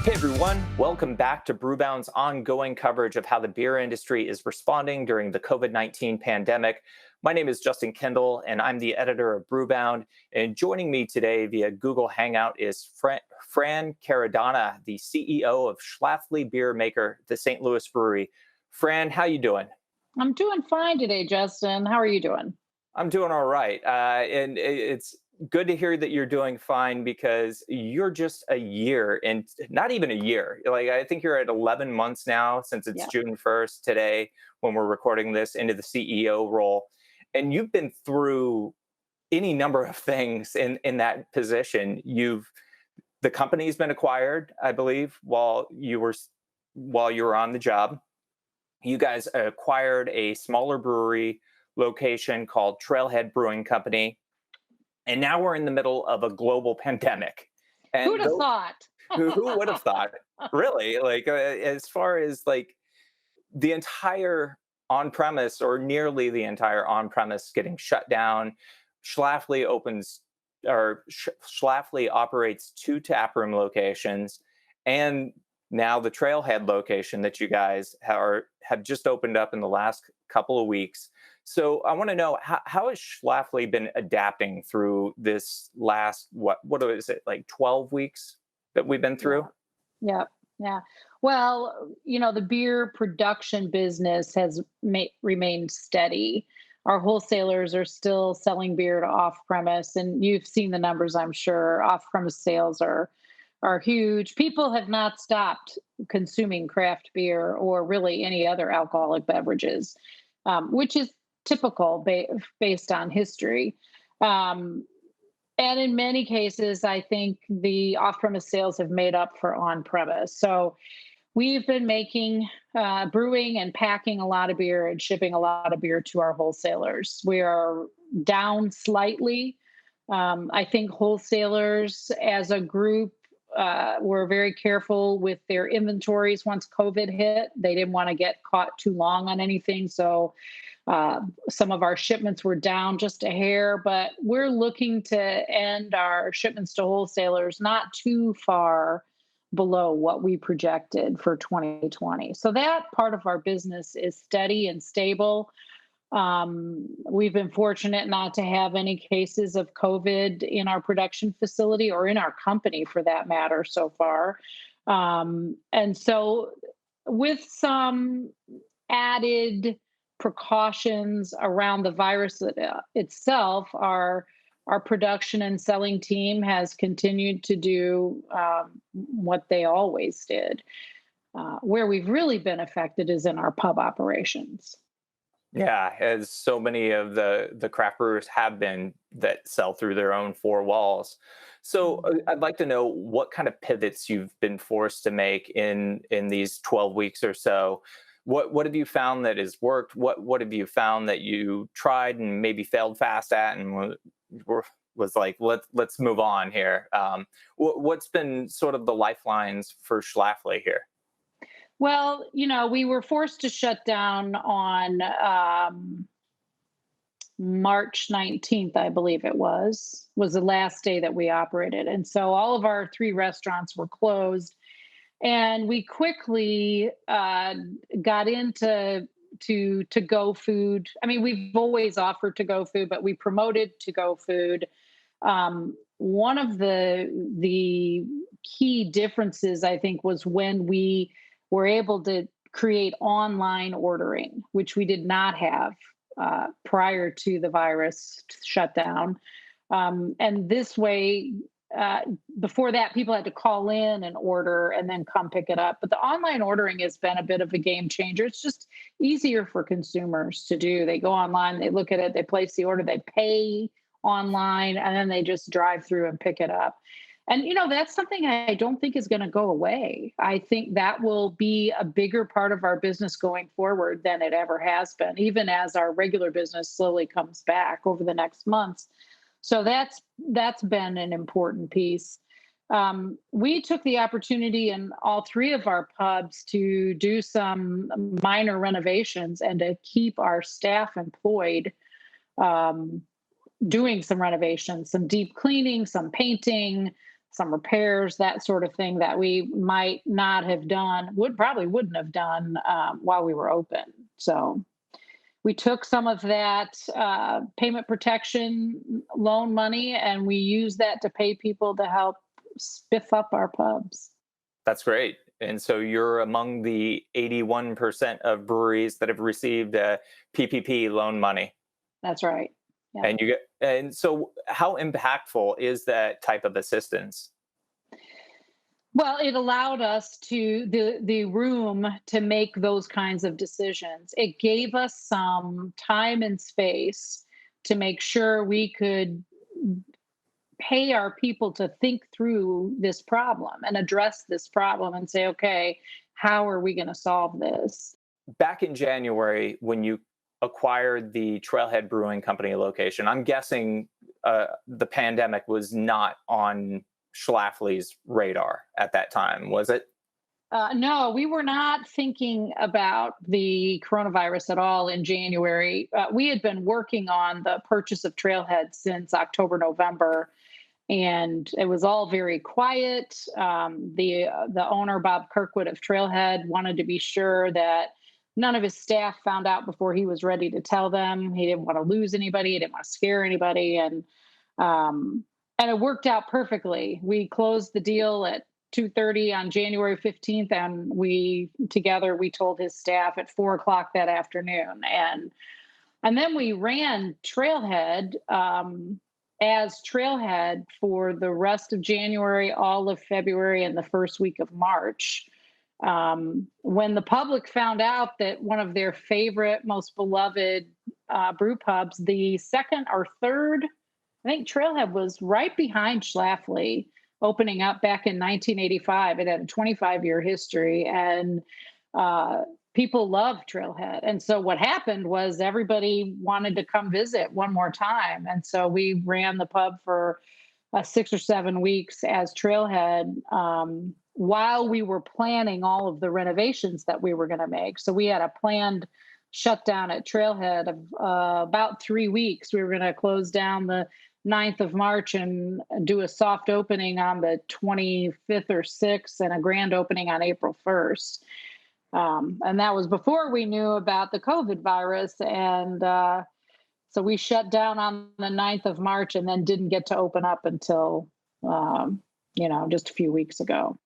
Hey everyone, welcome back to Brewbound's ongoing coverage of how the beer industry is responding during the COVID-19 pandemic. My name is Justin Kendall, and I'm the editor of Brewbound. And joining me today via Google Hangout is Fran Caradonna, the CEO of Schlafly Beer maker, the St. Louis Brewery. Fran, how you doing? I'm doing fine today, Justin. How are you doing? I'm doing all right. And it's good to hear that you're doing fine because you're just a year and not even a year. Like, I think you're at 11 months now since it's Yeah. June 1st today when we're recording this into the CEO role. And you've been through any number of things in that position. The company's been acquired, I believe, while you were on the job. You guys acquired a smaller brewery location called Trailhead Brewing Company, and now we're in the middle of a global pandemic. Who'd And have thought? who would have thought? Really, like as far as like the entire on-premise or nearly the entire on-premise getting shut down. Schlafly opens Schlafly operates two taproom locations, and now the Trailhead location that you guys have just opened up in the last couple of weeks. So I want to know how has Schlafly been adapting through this last what is it, like 12 weeks that we've been Yeah. through? Yeah. Yeah. Well, the beer production business has remained steady. Our wholesalers are still selling beer to off premise, and you've seen the numbers, I'm sure. Off premise sales are huge. People have not stopped consuming craft beer or really any other alcoholic beverages, which is typical based on history. Um, and in many cases, I think the off premise sales have made up for on premise. So we've been brewing and packing a lot of beer and shipping a lot of beer to our wholesalers. We are down slightly. I think wholesalers as a group were very careful with their inventories once COVID hit. They didn't want to get caught too long on anything. So some of our shipments were down just a hair, but we're looking to end our shipments to wholesalers not too far below what we projected for 2020. So that part of our business is steady and stable. We've been fortunate not to have any cases of COVID in our production facility or in our company for that matter so far. And so, with some added precautions around the virus itself, our production and selling team has continued to do what they always did. Where we've really been affected is in our pub operations. Yeah, as so many of the craft brewers have been that sell through their own four walls. So I'd like to know what kind of pivots you've been forced to make in these 12 weeks or so. What have you found that has worked? What have you found that you tried and maybe failed fast at and was like, let's move on here. What's been sort of the lifelines for Schlafly here? Well, we were forced to shut down on March 19th, I believe it was the last day that we operated. And so all of our three restaurants were closed. And we quickly got into to go food. I mean, we've always offered to go food, but we promoted to go food. One of the key differences, I think, was when we were able to create online ordering, which we did not have prior to the virus shutdown. And this way, uh, before that, people had to call in and order and then come pick it up. But the online ordering has been a bit of a game changer. It's just easier for consumers to do. They go online, they look at it, they place the order, they pay online, and then they just drive through and pick it up. And, that's something I don't think is going to go away. I think that will be a bigger part of our business going forward than it ever has been, even as our regular business slowly comes back over the next months. So that's been an important piece. We took the opportunity in all three of our pubs to do some minor renovations and to keep our staff employed, um, doing some renovations, some deep cleaning, some painting, some repairs, that sort of thing that we might not have done, wouldn't have done while we were open. So we took some of that payment protection loan money and we used that to pay people to help spiff up our pubs. That's great. And so you're among the 81% of breweries that have received PPP loan money. That's right. Yeah. And so how impactful is that type of assistance? Well, it allowed us to the room to make those kinds of decisions. It gave us some time and space to make sure we could pay our people to think through this problem and address this problem and say, okay, how are we going to solve this? Back in January, when you acquired the Trailhead Brewing Company location, I'm guessing the pandemic was not on Schlafly's radar at that time, was it? No, we were not thinking about the coronavirus at all in January. We had been working on the purchase of Trailhead since October, November, and it was all very quiet. The owner, Bob Kirkwood of Trailhead, wanted to be sure that none of his staff found out before he was ready to tell them. He didn't want to lose anybody. He didn't want to scare anybody, and it worked out perfectly. We closed the deal at 2:30 on January 15th, and we told his staff at 4 o'clock that afternoon, and then we ran Trailhead as Trailhead for the rest of January, all of February, and the first week of March. When the public found out that one of their favorite, most beloved brew pubs, the second or third, I think Trailhead was right behind Schlafly, opening up back in 1985. It had a 25-year history, and people loved Trailhead. And so what happened was everybody wanted to come visit one more time. And so we ran the pub for 6 or 7 weeks as Trailhead while we were planning all of the renovations that we were going to make. So we had a planned shutdown at Trailhead of about 3 weeks. We were going to close down the 9th of March and do a soft opening on the 25th or 6th and a grand opening on April 1st. And that was before we knew about the COVID virus. And so we shut down on the 9th of March and then didn't get to open up until, just a few weeks ago.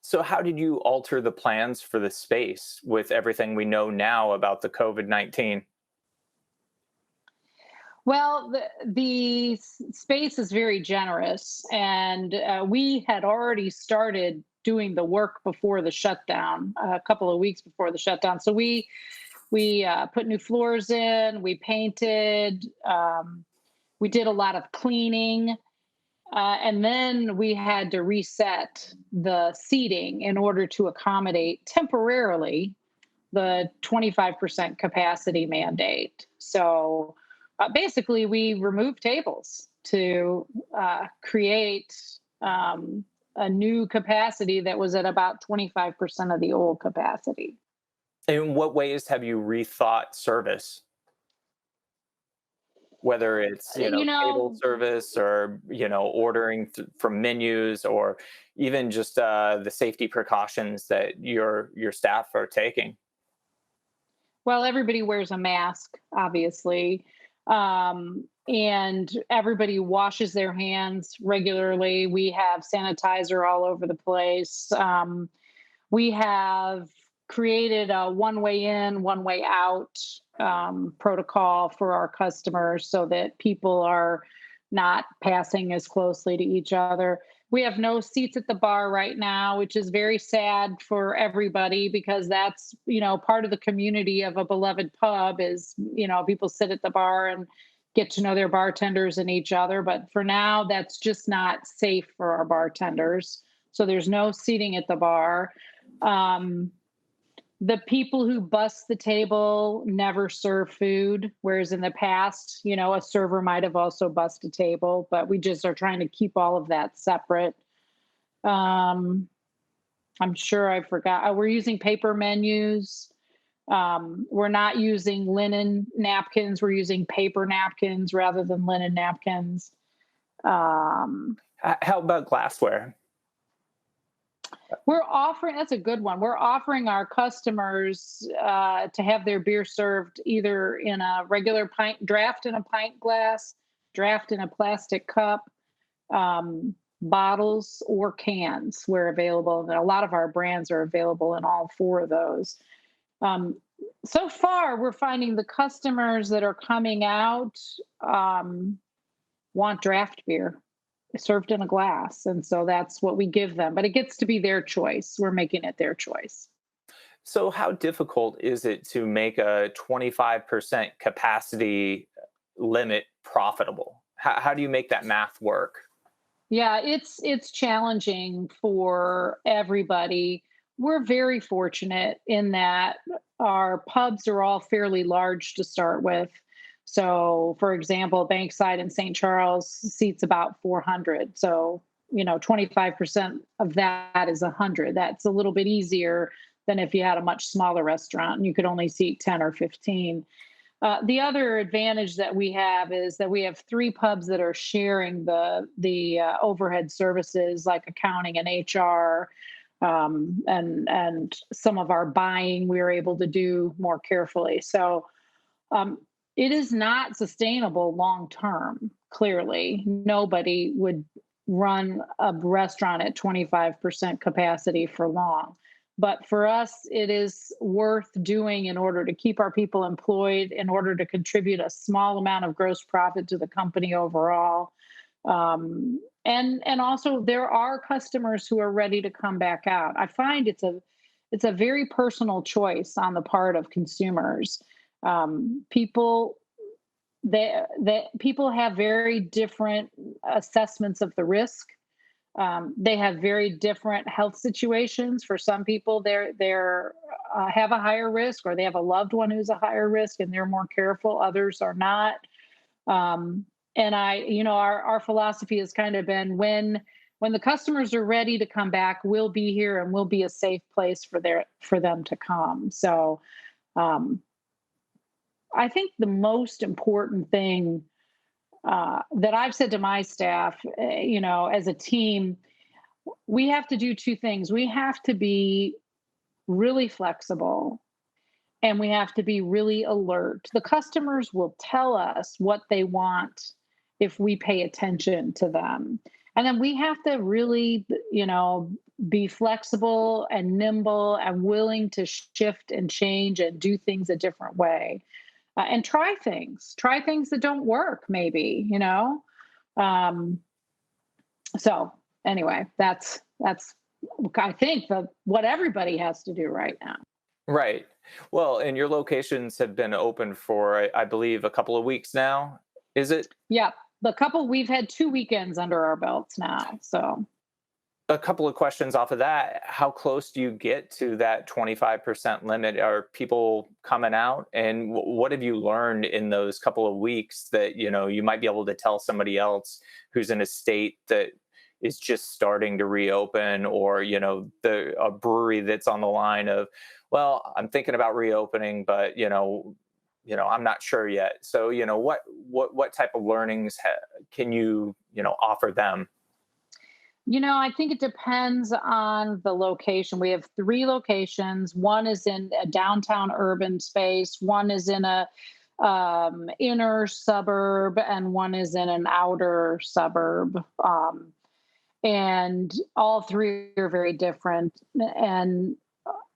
So how did you alter the plans for the space with everything we know now about the COVID-19? Well, the space is very generous, and we had already started doing the work before the shutdown, a couple of weeks before the shutdown. So we put new floors in, we painted, we did a lot of cleaning, and then we had to reset the seating in order to accommodate temporarily the 25% capacity mandate. So basically, we removed tables to create a new capacity that was at about 25% of the old capacity. In what ways have you rethought service? Whether it's, You table know, service or, ordering from menus or even just the safety precautions that your staff are taking. well, everybody wears a mask, obviously. And everybody washes their hands regularly. We have sanitizer all over the place. We have created a one way in, one way out protocol for our customers so that people are not passing as closely to each other. We have no seats at the bar right now, which is very sad for everybody because that's, part of the community of a beloved pub is, people sit at the bar and get to know their bartenders and each other. But for now, that's just not safe for our bartenders. So there's no seating at the bar. The people who bust the table never serve food, whereas in the past, a server might have also busted a table, but we just are trying to keep all of that separate. I'm sure I forgot. We're using paper menus. We're not using linen napkins. We're using paper napkins rather than linen napkins. How about glassware? We're offering that's a good one. We're offering our customers to have their beer served either in a regular pint draft in a pint glass, draft in a plastic cup, bottles or cans where available. And a lot of our brands are available in all four of those. Um, so far, we're finding the customers that are coming out um, want draft beer served in a glass. And so that's what we give them. But it gets to be their choice. We're making it their choice. So, how difficult is it to make a 25% capacity limit profitable? How do you make that math work? Yeah, it's challenging for everybody. We're very fortunate in that our pubs are all fairly large to start with. So, for example, Bankside in St. Charles seats about 400. So, 25% of that is 100. That's a little bit easier than if you had a much smaller restaurant and you could only seat 10 or 15. The other advantage that we have is that we have three pubs that are sharing the overhead services like accounting and HR, and some of our buying we're able to do more carefully. So um, it is not sustainable long term. Clearly, nobody would run a restaurant at 25% capacity for long. But for us, it is worth doing in order to keep our people employed, in order to contribute a small amount of gross profit to the company overall. And also there are customers who are ready to come back out. I find it's a very personal choice on the part of consumers. People that people have very different assessments of the risk. They have very different health situations. For some people, they're have a higher risk, or they have a loved one who's a higher risk, and they're more careful. Others are not. Um, and our philosophy has kind of been when the customers are ready to come back, we'll be here and we'll be a safe place for them to come. So um, I think the most important thing that I've said to my staff, as a team, we have to do two things. We have to be really flexible and we have to be really alert. The customers will tell us what they want if we pay attention to them. And then we have to really, be flexible and nimble and willing to shift and change and do things a different way, and try things that don't work, maybe. Um, so anyway, that's I think what everybody has to do right now. Right. Well, and your locations have been open for, I believe, a couple of weeks now. Is it? Yeah, we've had 2 weekends under our belts now. So A couple of questions off of that. How close do you get to that 25% limit? Are people coming out? And what have you learned in those couple of weeks that, you might be able to tell somebody else who's in a state that is just starting to reopen, or, a brewery that's on the line of, well, I'm thinking about reopening, but, I'm not sure yet. So, what type of learnings can you, offer them? I think it depends on the location. We have three locations. One is in a downtown urban space, one is in a inner suburb, and one is in an outer suburb. And all three are very different. And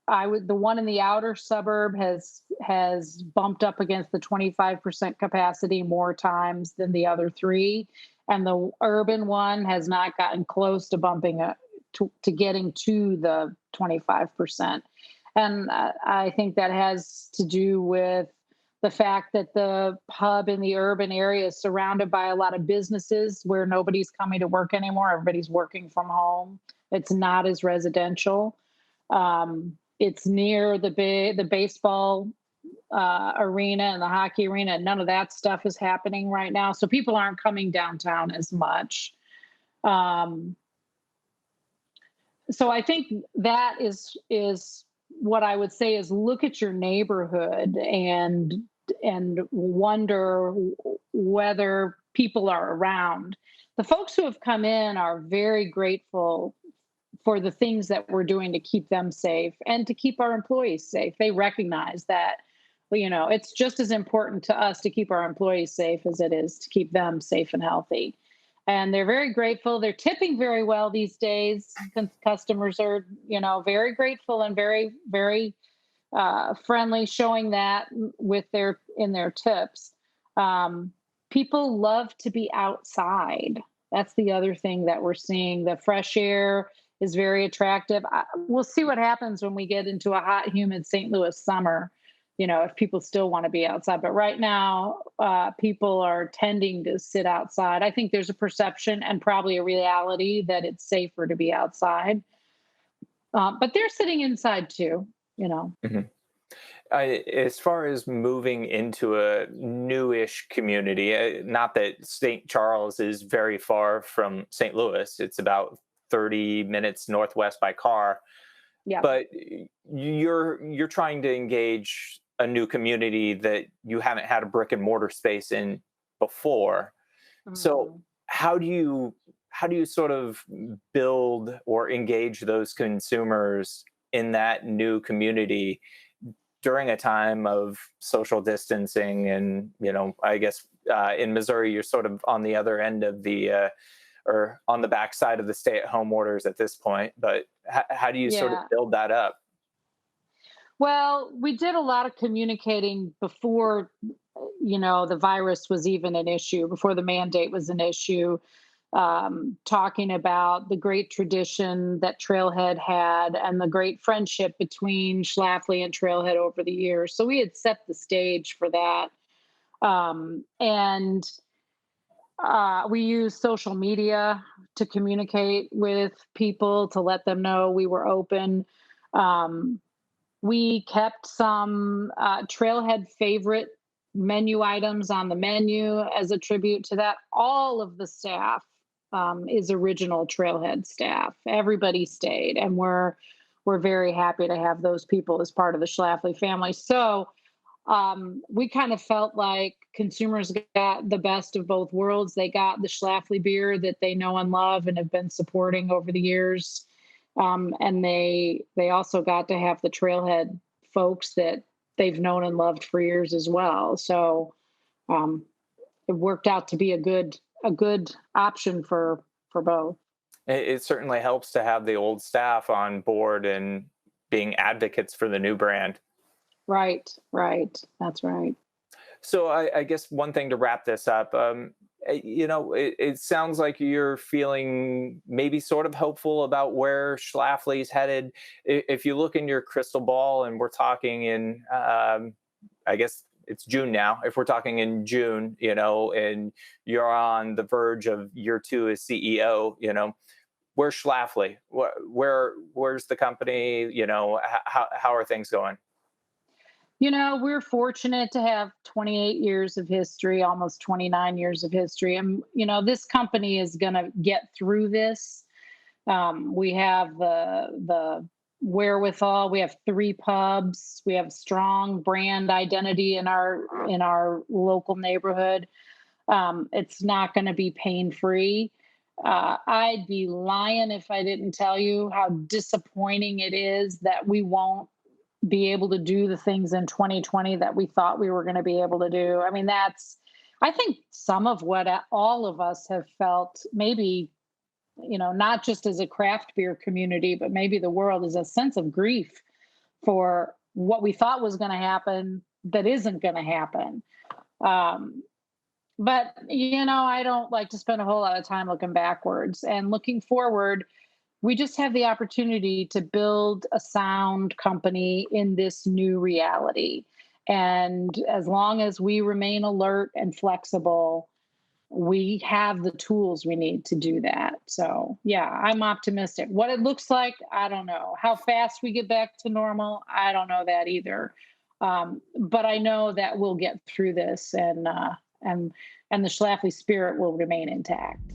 the one in the outer suburb has bumped up against the 25% capacity more times than the other three, and the urban one has not gotten close to bumping up to getting to the 25%. And I think that has to do with the fact that the pub in the urban area is surrounded by a lot of businesses where nobody's coming to work anymore. Everybody's working from home. It's not as residential. It's near the baseball arena and the hockey arena, and none of that stuff is happening right now. So people aren't coming downtown as much. Um, so I think that is what I would say is look at your neighborhood and wonder whether people are around. the folks who have come in are very grateful for the things that we're doing to keep them safe and to keep our employees safe. They recognize that, well, it's just as important to us to keep our employees safe as it is to keep them safe and healthy. And they're very grateful. They're tipping very well these days. Customers are, very grateful and very, very friendly, showing that with their tips. Um, People love to be outside. That's the other thing that we're seeing. The fresh air is very attractive. We'll see what happens when we get into a hot, humid St. Louis summer. If people still want to be outside, but right now, people are tending to sit outside. I think there's a perception and probably a reality that it's safer to be outside, but they're sitting inside too. You know. Mhm. As far as moving into a newish community, not that St. Charles is very far from St. Louis, it's about 30 minutes northwest by car. Yeah. But you're trying to engage a new community that you haven't had a brick and mortar space in before. So Mhm. how do you sort of build or engage those consumers in that new community during a time of social distancing? And I guess in Missouri you're sort of on the other end of the or on the backside of the stay-at-home orders at this point. But how do you sort of Yeah. build that up? Well, we did a lot of communicating before, the virus was even an issue, before the mandate was an issue, talking about the great tradition that Trailhead had and the great friendship between Schlafly and Trailhead over the years. So we had set the stage for that. And we used social media to communicate with people to let them know we were open. Um, we kept some Trailhead favorite menu items on the menu as a tribute to that. All of the staff is original Trailhead staff. Everybody stayed, and we're very happy to have those people as part of the Schlafly family. So we kind of felt like consumers got the best of both worlds. They got the Schlafly beer that they know and love and have been supporting over the years, and they also got to have the Trailhead folks that they've known and loved for years as well. So um, it worked out to be a good option for both. It certainly helps to have the old staff on board and being advocates for the new brand. Right, right. That's right. So I guess one thing to wrap this up, it sounds like you're feeling maybe sort of hopeful about where Schlafly's headed. If you look in your crystal ball, and we're talking in, I guess it's June now. If we're talking in June, and you're on the verge of year two as CEO, where's Schlafly? Where's the company? How are things going? We're fortunate to have 28 years of history, almost 29 years of history. And, this company is going to get through this. We have the wherewithal. We have three pubs. We have strong brand identity in our local neighborhood. It's not going to be pain free. I'd be lying if I didn't tell you how disappointing it is that we won't be able to do the things in 2020 that we thought we were going to be able to do. I mean, I think some of what all of us have felt, maybe, not just as a craft beer community, but maybe the world, is a sense of grief for what we thought was going to happen that isn't going to happen. Um, but, I don't like to spend a whole lot of time looking backwards, and looking forward. We just have the opportunity to build a sound company in this new reality. And as long as we remain alert and flexible, we have the tools we need to do that. So, yeah, I'm optimistic. What it looks like, I don't know. How fast we get back to normal, I don't know that either. But I know that we'll get through this, and the Schlafly spirit will remain intact.